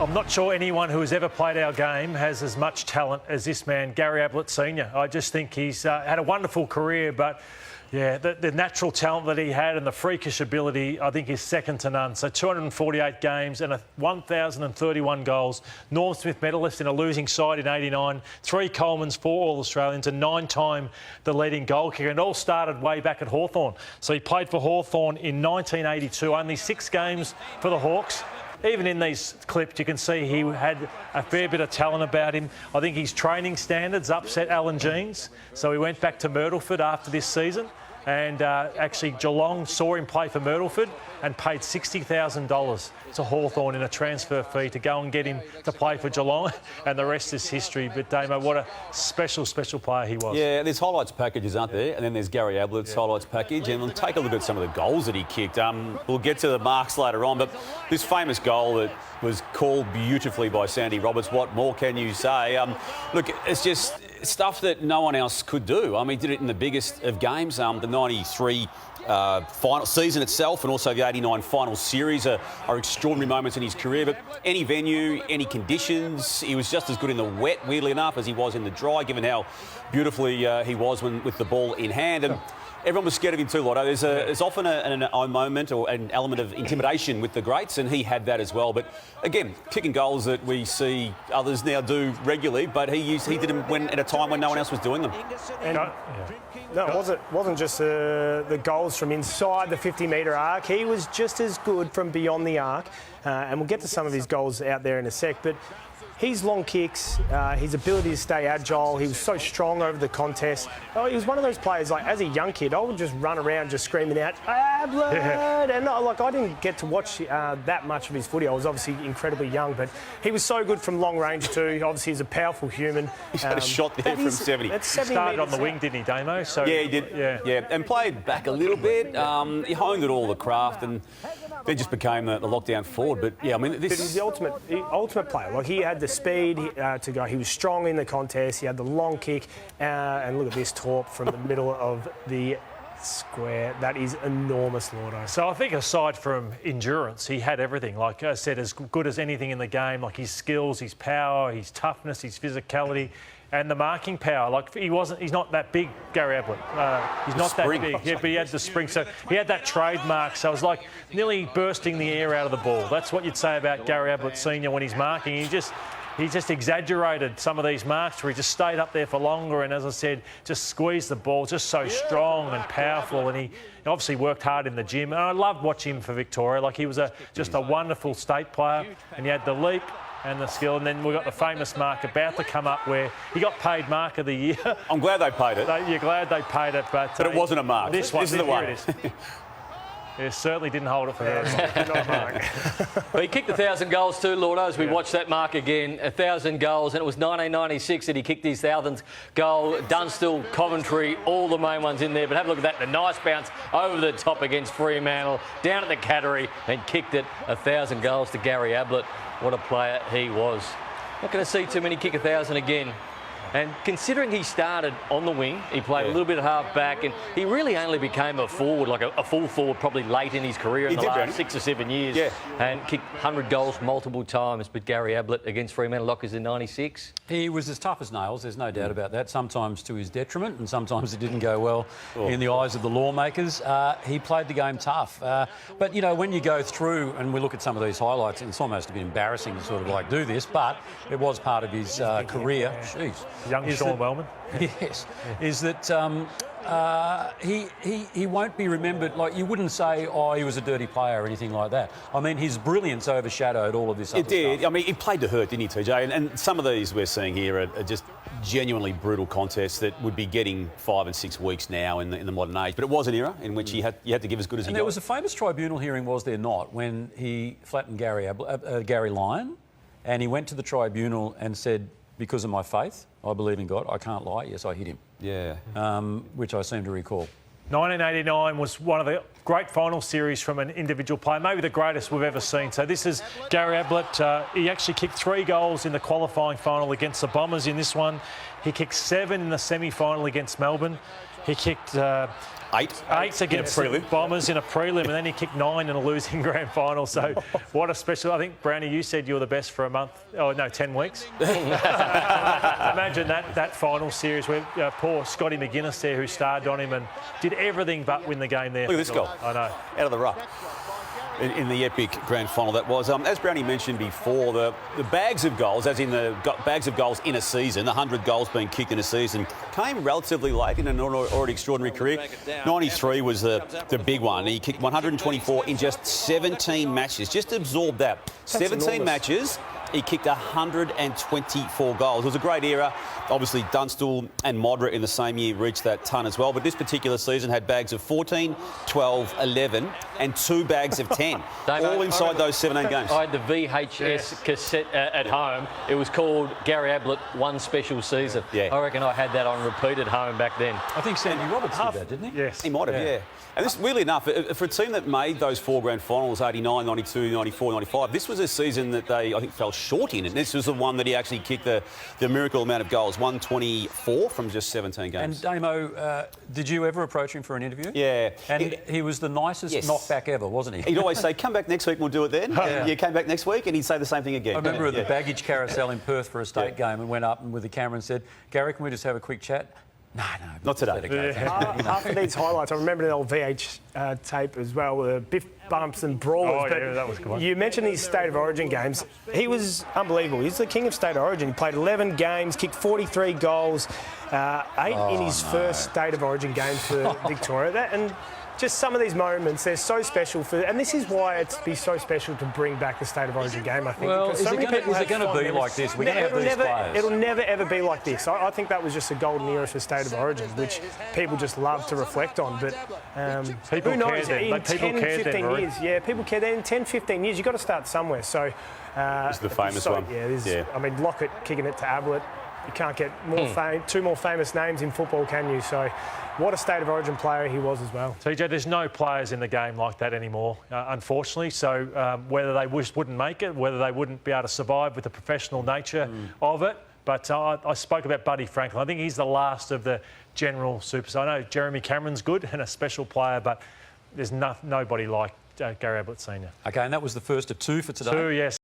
I'm not sure anyone who has ever played our game has as much talent as this man, Gary Ablett Sr. I just think he's had a wonderful career, but yeah, the natural talent that he had and the freakish ability, I think, is second to none. So 248 games and 1,031 goals. Norm Smith medalist in a losing side in '89. 3 Colemans, 4 All-Australians, and 9-time the leading goal kicker. And all started way back at Hawthorn. So he played for Hawthorn in 1982. Only 6 games for the Hawks. Even in these clips, you can see he had a fair bit of talent about him. I think his training standards upset Alan Jeans. So he went back to Myrtleford after this season. And actually Geelong saw him play for Myrtleford and paid $60,000 to Hawthorn in a transfer fee to go and get him to play for Geelong, and the rest is history. But Damo, what a special player he was. Yeah, there's highlights packages, aren't there? And then there's Gary Ablett's highlights package, and we'll take a look at some of the goals that he kicked. We'll get to the marks later on, but this famous goal that was called beautifully by Sandy Roberts, what more can you say? Look, it's just stuff that no one else could do. I mean, he did it in the biggest of games. The 93 final season itself and also the 89 final series are extraordinary moments in his career. But any venue, any conditions, he was just as good in the wet, weirdly enough, as he was in the dry, given how beautifully he was with the ball in hand. And everyone was scared of him too, Lordo. There's often a moment or an element of intimidation with the greats, and he had that as well. But again, kicking goals that we see others now do regularly, but he did them at a time when no one else was doing them. And no, it wasn't just the goals from inside the 50-metre arc. He was just as good from beyond the arc, and we'll get to some of his goals out there in a sec. But his long kicks, his ability to stay agile, he was so strong over the contest. Oh, he was one of those players, like, as a young kid, I would just run around just screaming out, Ablett! Yeah. And I didn't get to watch that much of his footy. I was obviously incredibly young, but he was so good from long range too. Obviously, he's a powerful human. He had a shot there from 70. He started on the wing, didn't he, Damo? So, yeah, he did. Yeah, and played back a little bit. He honed it all, the craft, and then just became the lockdown forward. But yeah, I mean, this is the ultimate player. Like, he had the speed to go. He was strong in the contest. He had the long kick, and look at this torp from the middle of the square. That is enormous, Lordo. So I think aside from endurance, he had everything. Like I said, as good as anything in the game. Like his skills, his power, his toughness, his physicality. And the marking power, like he's not that big, Gary Ablett. He's not that big, yeah, but he had the spring. So he had that trademark. So it was like nearly bursting the air out of the ball. That's what you'd say about Gary Ablett Sr. when he's marking. He just exaggerated some of these marks where he just stayed up there for longer and, as I said, just squeezed the ball, just so strong and powerful. And he obviously worked hard in the gym. And I loved watching him for Victoria. Like, he was just a wonderful state player, and he had the leap and the skill. And then we got the famous mark about to come up where he got paid Mark of the Year. I'm glad they paid it. You're glad they paid it, but it wasn't a mark. This is the one. It certainly didn't hold it for her. Well, he kicked 1,000 goals too, Lordos. We watched that mark again, 1,000 goals, and it was 1996 that he kicked his 1,000th goal. Dunstall, Coventry, all the main ones in there. But have a look at that, the nice bounce over the top against Fremantle, down at the Cattery, and kicked it 1,000 goals to Gary Ablett. What a player he was. Not going to see too many kick 1,000 again. And considering he started on the wing, he played a little bit of half back, and he really only became a forward, like a full forward, probably late in his career in the last 6 or 7 years. Yeah. And kicked 100 goals multiple times. But Gary Ablett against Fremantle Lockers in '96. He was as tough as nails, there's no doubt about that, sometimes to his detriment, and sometimes it didn't go well in the eyes of the lawmakers. He played the game tough. But, you know, when you go through and we look at some of these highlights, it's almost a bit embarrassing to sort of like do this, but it was part of his career. Jeez. Young Sean Wellman. Yes. Is that he won't be remembered, like, you wouldn't say, oh, he was a dirty player or anything like that. I mean, his brilliance overshadowed all of this other stuff. It did. I mean, he played to hurt, didn't he, TJ? And some of these we're seeing here are just genuinely brutal contests that would be getting 5 and 6 weeks now in the modern age. But it was an era in which you had to give as good as he got. There was a famous tribunal hearing, was there not, when he flattened Gary Lyon, and he went to the tribunal and said, because of my faith, I believe in God, I can't lie, yes, I hit him. Yeah. Which I seem to recall. 1989 was one of the great final series from an individual player, maybe the greatest we've ever seen. So this is Gary Ablett. He actually kicked 3 goals in the qualifying final against the Bombers in this one. He kicked 7 in the semi-final against Melbourne. He kicked 8 against the Bombers in a prelim, and then he kicked 9 in a losing grand final. So what a special... I think, Brownie, you said you were the best for a month. Oh, no, 10 weeks. Imagine that final series where poor Scotty McGuinness there, who starred on him and did everything but win the game there. Look at this goal. I know. Out of the ruck. In the epic grand final that was. As Brownie mentioned before, the bags of goals, as in the bags of goals in a season, 100 goals being kicked in a season, came relatively late in an already extraordinary career. 93 was the big one. He kicked 124 in just 17 matches. Just absorb that. That's 17 enormous. matches. He kicked 124 goals. It was a great era. Obviously, Dunstall and Modric in the same year reached that ton as well. But this particular season had bags of 14, 12, 11 and 2 bags of 10. All inside those 17 games. I had the VHS cassette at home. It was called Gary Ablett One Special Season. Yeah. I reckon I had that on repeat at home back then. I think Sandy Roberts did that, didn't he? Yes. He might have, yeah. And this, weirdly enough, for a team that made those 4 grand finals, 89, 92, 94, 95, this was a season that they, I think, fell short in. And this was the one that he actually kicked the miracle amount of goals, 124 from just 17 games. And Damo, did you ever approach him for an interview? Yeah. And he was the nicest knockback ever, wasn't he? He'd always say, come back next week, we'll do it then. Yeah. You came back next week, and he'd say the same thing again. I remember at the baggage carousel in Perth for a state game and went up and with the camera and said, Gary, can we just have a quick chat? No, Not today. After these highlights, I remember an old VH tape as well, with Biff Bumps and Brawlers. Oh, yeah, that was a good one. You mentioned his State of Origin games. He was unbelievable. He's the king of State of Origin. He played 11 games, kicked 43 goals, 8 in his first State of Origin game for Victoria. And just some of these moments, they're so special for, and this is why it's be so special to bring back the State of Origin game, I think. Well, because is so it many gonna- people is it have gonna fond be memories. like this? We're gonna have It'll these never, players. It'll never ever be like this. I think that was just a golden era for State of Origin, which people just love to reflect on. But People who knows? cared then. In People 10, cared then, 15 Rory. years, yeah, people care. Then in 10, 15 years, you've got to start somewhere. So This is the famous one. Yeah, I mean, Lockett kicking it to Ablett. You can't get more two more famous names in football, can you? So, what a State of Origin player he was as well. TJ, there's no players in the game like that anymore, unfortunately. So whether they wouldn't make it, whether they wouldn't be able to survive with the professional nature of it. But I spoke about Buddy Franklin. I think he's the last of the general superstars. I know Jeremy Cameron's good and a special player, but there's nobody like Gary Ablett Senior. Okay, and that was the first of 2 for today. 2, yes.